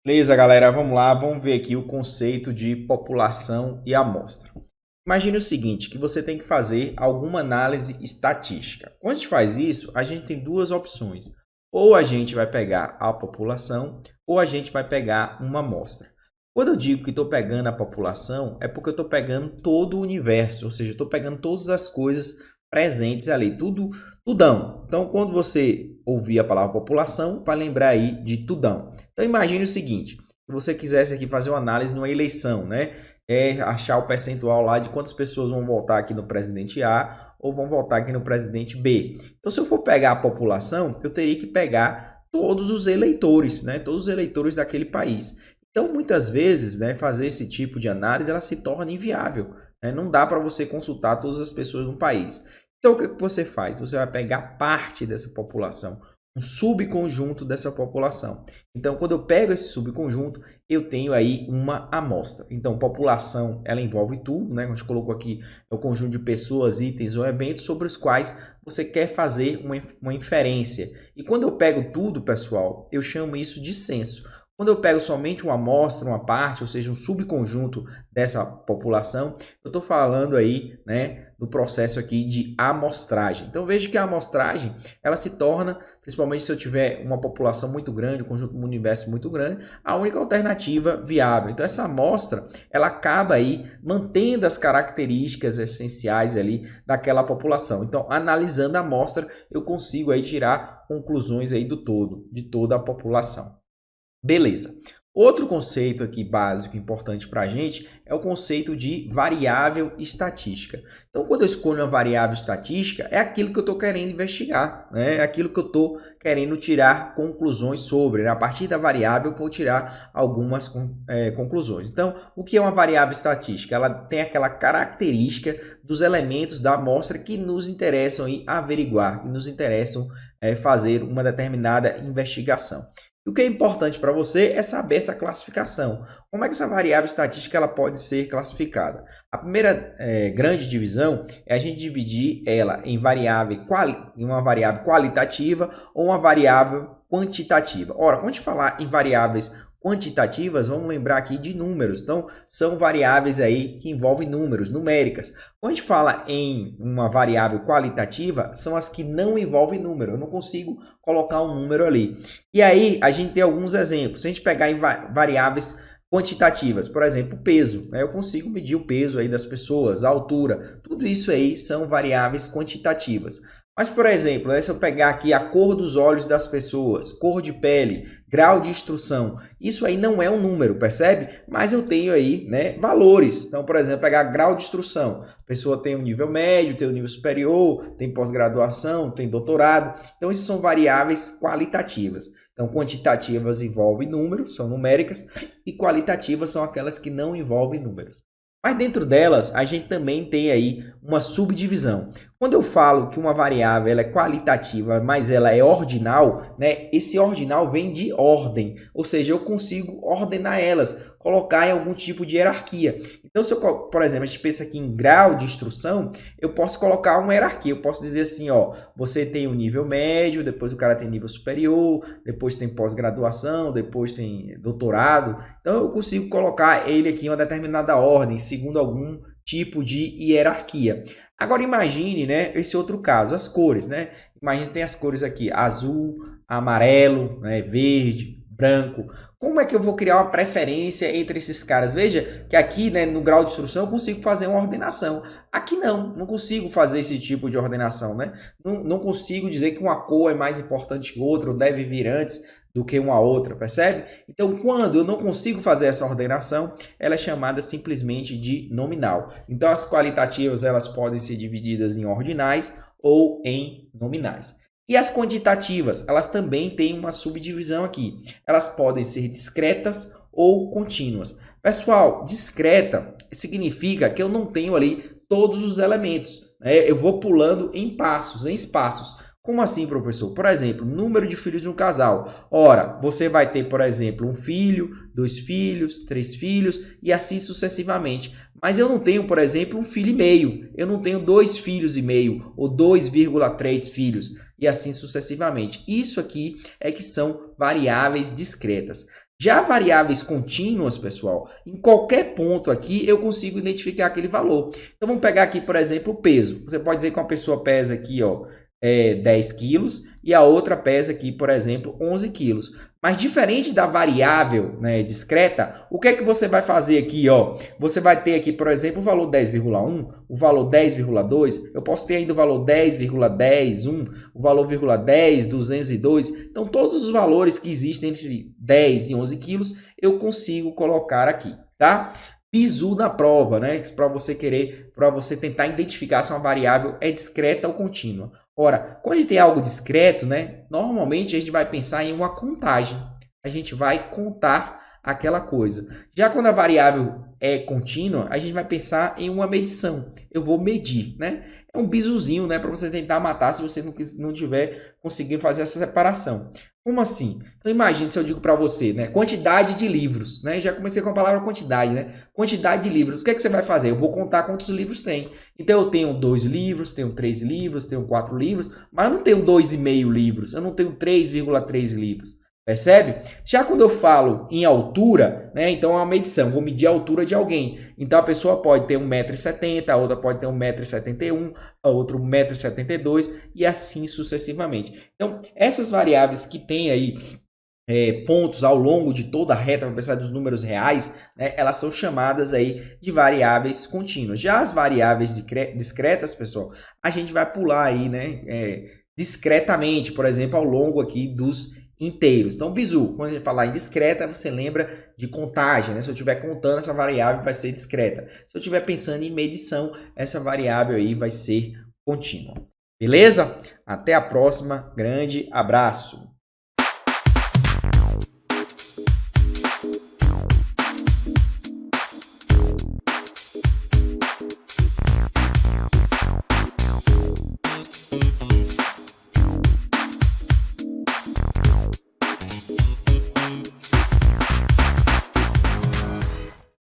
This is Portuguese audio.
Beleza, galera, vamos lá, vamos ver aqui o conceito de população e amostra. Imagine o seguinte, que você tem que fazer alguma análise estatística. Quando a gente faz isso, a gente tem duas opções. Ou a gente vai pegar a população, ou a gente vai pegar uma amostra. Quando eu digo que estou pegando a população, é porque eu estou pegando todo o universo, ou seja, estou pegando todas as coisas presentes ali, tudão. Então, quando você ouvir a palavra população, vai lembrar aí de tudão. Então, imagine o seguinte, se você quisesse aqui fazer uma análise numa eleição, né? Achar o percentual lá de quantas pessoas vão votar aqui no presidente A ou vão votar aqui no presidente B. Então, se eu for pegar a população, eu teria que pegar todos os eleitores, né? Todos os eleitores daquele país. Então, muitas vezes, né, fazer esse tipo de análise ela se torna inviável. Né? Não dá para você consultar todas as pessoas no país. Então, o que você faz? Você vai pegar parte dessa população, um subconjunto dessa população. Então, quando eu pego esse subconjunto, eu tenho aí uma amostra. Então, população, ela envolve tudo, né? A gente colocou aqui é o conjunto de pessoas, itens ou eventos sobre os quais você quer fazer uma inferência. E quando eu pego tudo, pessoal, eu chamo isso de censo. Quando eu pego somente uma amostra, uma parte, ou seja, um subconjunto dessa população, eu estou falando aí, né, do processo aqui de amostragem. Então veja que a amostragem, ela se torna, principalmente se eu tiver uma população muito grande, um conjunto, um universo muito grande, a única alternativa viável. Então essa amostra, ela acaba aí mantendo as características essenciais ali daquela população. Então, analisando a amostra, eu consigo aí tirar conclusões aí do todo, de toda a população. Beleza. Outro conceito aqui básico importante para a gente é o conceito de variável estatística. Então, quando eu escolho uma variável estatística, é aquilo que eu estou querendo investigar, né? É aquilo que eu estou querendo tirar conclusões sobre. Né? A partir da variável, eu vou tirar algumas conclusões. Então, o que é uma variável estatística? Ela tem aquela característica dos elementos da amostra que nos interessam aí averiguar, que nos interessam fazer uma determinada investigação. O que é importante para você é saber essa classificação. Como é que essa variável estatística ela pode ser classificada? A primeira grande divisão é a gente dividir ela em uma variável qualitativa ou uma variável quantitativa. Ora, quando a gente falar em variáveis quantitativas, vamos lembrar aqui de números. Então, são variáveis aí que envolvem números, numéricas. Quando a gente fala em uma variável qualitativa, são as que não envolvem número. Eu não consigo colocar um número ali. E aí, a gente tem alguns exemplos. Se a gente pegar em variáveis quantitativas, por exemplo, o peso. Né? Eu consigo medir o peso aí das pessoas, a altura. Tudo isso aí são variáveis quantitativas. Mas, por exemplo, né, se eu pegar aqui a cor dos olhos das pessoas, cor de pele, grau de instrução, isso aí não é um número, percebe? Mas eu tenho aí, né, valores. Então, por exemplo, pegar grau de instrução. A pessoa tem um nível médio, tem um nível superior, tem pós-graduação, tem doutorado. Então, isso são variáveis qualitativas. Então, quantitativas envolvem números, são numéricas, e qualitativas são aquelas que não envolvem números. Mas dentro delas, a gente também tem aí uma subdivisão. Quando eu falo que uma variável ela é qualitativa, mas ela é ordinal, né? Esse ordinal vem de ordem, ou seja, eu consigo ordenar elas, colocar em algum tipo de hierarquia. Então, se eu, por exemplo, a gente pensa aqui em grau de instrução, eu posso colocar uma hierarquia. Eu posso dizer assim, ó, você tem um nível médio, depois o cara tem nível superior, depois tem pós-graduação, depois tem doutorado. Então, eu consigo colocar ele aqui em uma determinada ordem, segundo algum tipo de hierarquia. Agora imagine, né, esse outro caso, as cores, né? Imagine que tem as cores aqui, azul, amarelo, né, verde, branco. Como é que eu vou criar uma preferência entre esses caras? Veja que aqui, né, no grau de instrução eu consigo fazer uma ordenação. Aqui não consigo fazer esse tipo de ordenação, né? Não consigo dizer que uma cor é mais importante que outra, ou deve vir antes do que uma outra, percebe? Então, quando eu não consigo fazer essa ordenação, ela é chamada simplesmente de nominal. Então, as qualitativas elas podem ser divididas em ordinais ou em nominais. E as quantitativas, elas também têm uma subdivisão aqui. Elas podem ser discretas ou contínuas. Pessoal, discreta significa que eu não tenho ali todos os elementos. Né? Eu vou pulando em passos, em espaços. Como assim, professor? Por exemplo, número de filhos de um casal. Ora, você vai ter, por exemplo, um filho, 2 filhos, 3 filhos e assim sucessivamente. Mas eu não tenho, por exemplo, um filho e meio. Eu não tenho 2 filhos e meio ou 2,3 filhos e assim sucessivamente. Isso aqui é que são variáveis discretas. Já variáveis contínuas, pessoal, em qualquer ponto aqui eu consigo identificar aquele valor. Então vamos pegar aqui, por exemplo, o peso. Você pode dizer que uma pessoa pesa aqui, ó, 10 quilos e a outra pesa aqui, por exemplo, 11 quilos. Mas diferente da variável, né, discreta, o que é que você vai fazer aqui? Ó? Você vai ter aqui, por exemplo, o valor 10,1, o valor 10,2, eu posso ter ainda o valor 10,101, o valor 10, 202. Então, todos os valores que existem entre 10 e 11 quilos, eu consigo colocar aqui, tá? Bizu na prova, né? Para você tentar identificar se uma variável é discreta ou contínua. Ora, quando a gente tem algo discreto, né? Normalmente a gente vai pensar em uma contagem. A gente vai contar aquela coisa. Já quando a variável é contínua, a gente vai pensar em uma medição. Eu vou medir, né? É um bizuzinho, né? Para você tentar matar se você não tiver conseguindo fazer essa separação. Como assim? Então imagine se eu digo para você, né? Quantidade de livros, né? Já comecei com a palavra quantidade, né? Quantidade de livros. O que é que você vai fazer? Eu vou contar quantos livros tem. Então eu tenho 2 livros, tenho 3 livros, tenho 4 livros, mas eu não tenho 2,5 livros, eu não tenho 3,3 livros. Percebe? Já quando eu falo em altura, né? Então é uma medição, vou medir a altura de alguém. Então a pessoa pode ter 1,70 m, a outra pode ter 1,71 m, a outra 1,72 m e assim sucessivamente. Então essas variáveis que tem aí pontos ao longo de toda a reta, apesar dos números reais, né, elas são chamadas aí de variáveis contínuas. Já as variáveis discretas, pessoal, a gente vai pular aí, né, discretamente, por exemplo, ao longo aqui dos inteiros. Então, bizu, quando a gente falar em discreta, você lembra de contagem, né? Se eu estiver contando, essa variável vai ser discreta. Se eu estiver pensando em medição, essa variável aí vai ser contínua. Beleza? Até a próxima. Grande abraço.